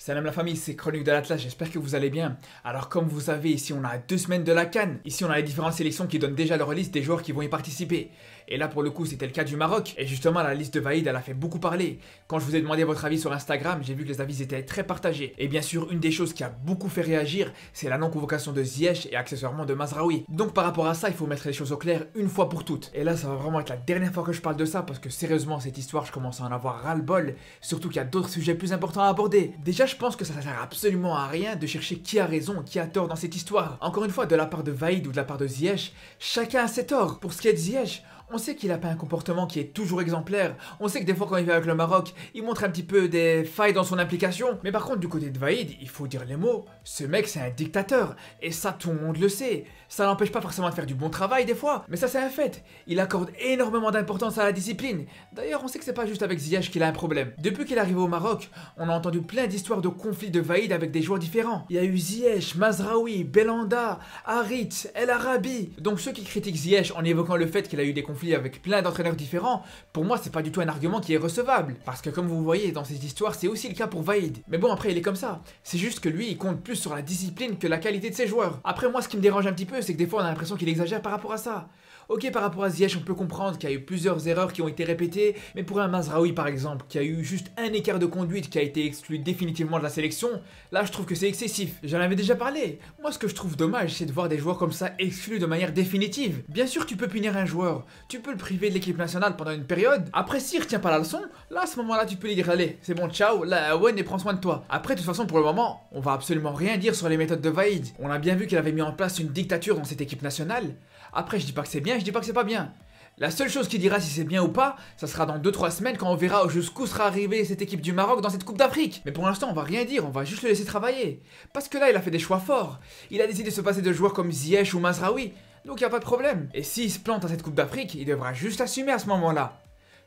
Salam la famille, c'est Chronique de l'Atlas, j'espère que vous allez bien. Alors comme vous savez, ici on a 2 semaines de la CAN. Ici on a les différentes sélections qui donnent déjà leur liste des joueurs qui vont y participer. Et là pour le coup c'était le cas du Maroc. Et justement la liste de Vaïd elle a fait beaucoup parler. Quand je vous ai demandé votre avis sur Instagram, j'ai vu que les avis étaient très partagés. Et bien sûr une des choses qui a beaucoup fait réagir, c'est la non-convocation de Ziyech et accessoirement de Mazraoui. Donc par rapport à ça, il faut mettre les choses au clair une fois pour toutes. Et là ça va vraiment être la dernière fois que je parle de ça parce que sérieusement cette histoire je commence à en avoir ras-le-bol. Surtout qu'il y a d'autres sujets plus importants à aborder. Déjà je pense que ça sert absolument à rien de chercher qui a raison, qui a tort dans cette histoire. Encore une fois, de la part de Vaïd ou de la part de Ziyech, chacun a ses torts. Pour ce qui est de Ziyech, on sait qu'il a pas un comportement qui est toujours exemplaire. On sait que des fois quand il vient avec le Maroc, il montre un petit peu des failles dans son implication. Mais par contre du côté de Vaïd, il faut dire les mots, ce mec c'est un dictateur. Et ça tout le monde le sait. Ça n'empêche pas forcément de faire du bon travail des fois. Mais ça c'est un fait. Il accorde énormément d'importance à la discipline. D'ailleurs on sait que c'est pas juste avec Ziyech qu'il a un problème. Depuis qu'il est arrivé au Maroc, on a entendu plein d'histoires de conflits de Vaïd avec des joueurs différents. Il y a eu Ziyech, Mazraoui, Belhanda, Harit, El Arabi. Donc ceux qui critiquent Ziyech en évoquant le fait qu'il a eu des conflits avec plein d'entraîneurs différents, pour moi c'est pas du tout un argument qui est recevable. Parce que comme vous voyez dans cette histoire, c'est aussi le cas pour Vaïd. Mais bon après il est comme ça. C'est juste que lui il compte plus sur la discipline que la qualité de ses joueurs. Après moi ce qui me dérange un petit peu c'est que des fois on a l'impression qu'il exagère par rapport à ça. Ok, par rapport à Ziyech, on peut comprendre qu'il y a eu plusieurs erreurs qui ont été répétées, mais pour un Mazraoui par exemple, qui a eu juste un écart de conduite qui a été exclu définitivement de la sélection, là je trouve que c'est excessif. J'en avais déjà parlé. Moi ce que je trouve dommage, c'est de voir des joueurs comme ça exclus de manière définitive. Bien sûr tu peux punir un joueur, tu peux le priver de l'équipe nationale pendant une période, après s'il retient pas la leçon, là à ce moment-là tu peux lui dire allez, c'est bon ciao, là ouais et prends soin de toi. Après de toute façon pour le moment, on va absolument rien dire sur les méthodes de Vaïd. On a bien vu qu'il avait mis en place une dictature dans cette équipe nationale. Après je dis pas que c'est bien, je dis pas que c'est pas bien. La seule chose qui dira si c'est bien ou pas, ça sera dans 2-3 semaines quand on verra jusqu'où sera arrivée cette équipe du Maroc dans cette Coupe d'Afrique. Mais pour l'instant on va rien dire, on va juste le laisser travailler. Parce que là il a fait des choix forts. Il a décidé de se passer de joueurs comme Ziyech ou Mazraoui, donc y a pas de problème. Et s'il se plante dans cette Coupe d'Afrique, il devra juste assumer à ce moment-là.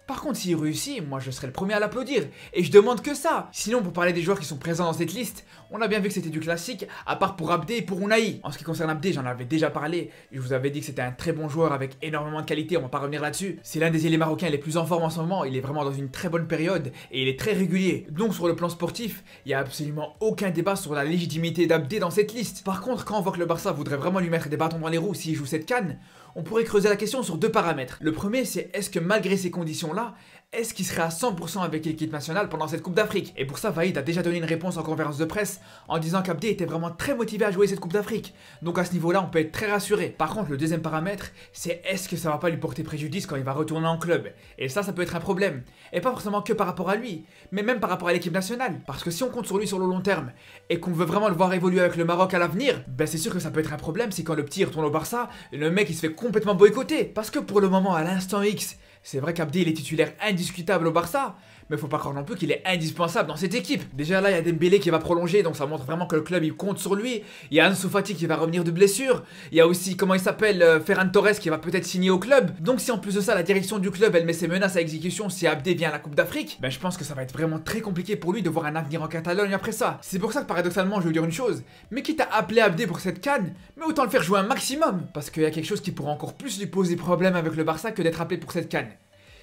Par contre, s'il réussit, moi je serai le premier à l'applaudir. Et je demande que ça. Sinon, pour parler des joueurs qui sont présents dans cette liste, on a bien vu que c'était du classique, à part pour Abdé et pour Unai. En ce qui concerne Abdé, j'en avais déjà parlé. Je vous avais dit que c'était un très bon joueur avec énormément de qualité, on va pas revenir là-dessus. C'est l'un des ailiers marocains les plus en forme en ce moment, il est vraiment dans une très bonne période et il est très régulier. Donc sur le plan sportif, il n'y a absolument aucun débat sur la légitimité d'Abdé dans cette liste. Par contre, quand on voit que le Barça voudrait vraiment lui mettre des bâtons dans les roues s'il joue cette CAN, on pourrait creuser la question sur 2 paramètres. Le premier, c'est est-ce que malgré ces conditions-là, est-ce qu'il serait à 100% avec l'équipe nationale pendant cette Coupe d'Afrique? Et pour ça, Vaïd a déjà donné une réponse en conférence de presse en disant qu'Abdé était vraiment très motivé à jouer cette Coupe d'Afrique. Donc à ce niveau-là, on peut être très rassuré. Par contre, le deuxième paramètre, c'est est-ce que ça va pas lui porter préjudice quand il va retourner en club? Et ça peut être un problème. Et pas forcément que par rapport à lui, mais même par rapport à l'équipe nationale. Parce que si on compte sur lui sur le long terme et qu'on veut vraiment le voir évoluer avec le Maroc à l'avenir, ben c'est sûr que ça peut être un problème si quand le petit retourne au Barça, le mec il se fait complètement boycotter. Parce que pour le moment, à l'instant X, c'est vrai qu'Abdé il est titulaire indiscutable au Barça, mais faut pas croire non plus qu'il est indispensable dans cette équipe. Déjà là il y a Dembélé qui va prolonger, donc ça montre vraiment que le club il compte sur lui. Il y a Ansu Fati qui va revenir de blessure. Il y a aussi, comment il s'appelle, Ferran Torres qui va peut-être signer au club. Donc si en plus de ça la direction du club elle met ses menaces à exécution si Abdé vient à la Coupe d'Afrique, ben je pense que ça va être vraiment très compliqué pour lui de voir un avenir en Catalogne après ça. C'est pour ça que paradoxalement je veux dire une chose, mais quitte à appeler Abdé pour cette CAN, mais autant le faire jouer un maximum. Parce qu'il y a quelque chose qui pourrait encore plus lui poser problème avec le Barça que d'être appelé pour cette CAN.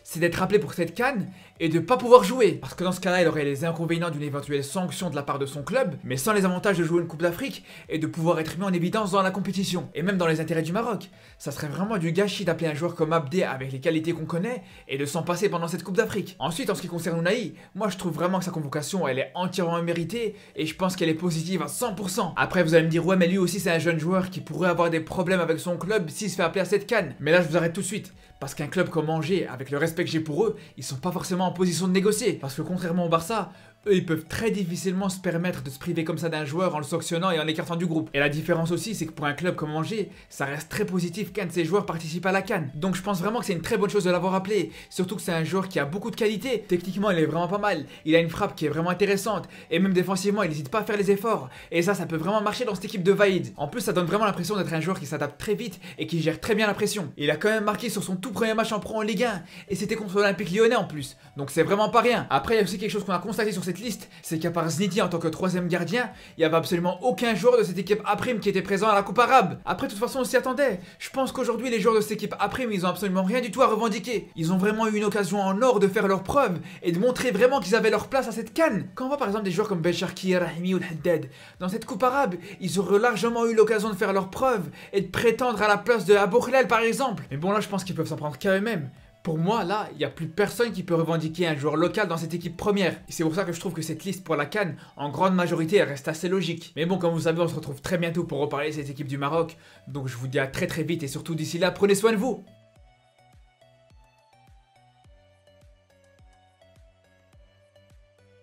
C'est d'être appelé pour cette CAN et de pas pouvoir jouer. Parce que dans ce cas-là, il aurait les inconvénients d'une éventuelle sanction de la part de son club, mais sans les avantages de jouer une Coupe d'Afrique et de pouvoir être mis en évidence dans la compétition. Et même dans les intérêts du Maroc. Ça serait vraiment du gâchis d'appeler un joueur comme Abdé avec les qualités qu'on connaît et de s'en passer pendant cette Coupe d'Afrique. Ensuite, en ce qui concerne Unai, moi je trouve vraiment que sa convocation elle est entièrement méritée et je pense qu'elle est positive à 100%. Après vous allez me dire ouais mais lui aussi c'est un jeune joueur qui pourrait avoir des problèmes avec son club s'il se fait appeler à cette CAN. Mais là je vous arrête tout de suite. Parce qu'un club comme Angers, avec le respect que j'ai pour eux, ils sont pas forcément en position de négocier. Parce que contrairement au Barça, eux ils peuvent très difficilement se permettre de se priver comme ça d'un joueur en le sanctionnant et en l'écartant du groupe. Et la différence aussi c'est que pour un club comme Angers, ça reste très positif qu'un de ces joueurs participe à la CAN. Donc je pense vraiment que c'est une très bonne chose de l'avoir appelé. Surtout que c'est un joueur qui a beaucoup de qualité. Techniquement il est vraiment pas mal. Il a une frappe qui est vraiment intéressante. Et même défensivement il n'hésite pas à faire les efforts. Et ça peut vraiment marcher dans cette équipe de Vaïd. En plus ça donne vraiment l'impression d'être un joueur qui s'adapte très vite et qui gère très bien la pression. Il a quand même marqué sur son tout premier match en pro en Ligue 1. Et c'était contre l'Olympique Lyonnais en plus. Donc c'est vraiment pas rien. Après il y a aussi quelque chose qu'on a constaté sur cette liste, c'est qu'à part Zinedine en tant que troisième gardien, il n'y avait absolument aucun joueur de cette équipe A' qui était présent à la Coupe arabe. Après, de toute façon, on s'y attendait. Je pense qu'aujourd'hui, les joueurs de cette équipe A', ils ont absolument rien du tout à revendiquer. Ils ont vraiment eu une occasion en or de faire leurs preuves et de montrer vraiment qu'ils avaient leur place à cette CAN. Quand on voit par exemple des joueurs comme Ben Sharki, Rahimi ou Haddad, dans cette Coupe arabe, ils auraient largement eu l'occasion de faire leurs preuves et de prétendre à la place de Abou Khlal par exemple. Mais bon, là, je pense qu'ils peuvent s'en prendre qu'à eux-mêmes. Pour moi, là, il n'y a plus personne qui peut revendiquer un joueur local dans cette équipe première. Et c'est pour ça que je trouve que cette liste pour la CAN, en grande majorité, elle reste assez logique. Mais bon, comme vous savez, on se retrouve très bientôt pour reparler de cette équipe du Maroc. Donc je vous dis à très vite et surtout d'ici là, prenez soin de vous.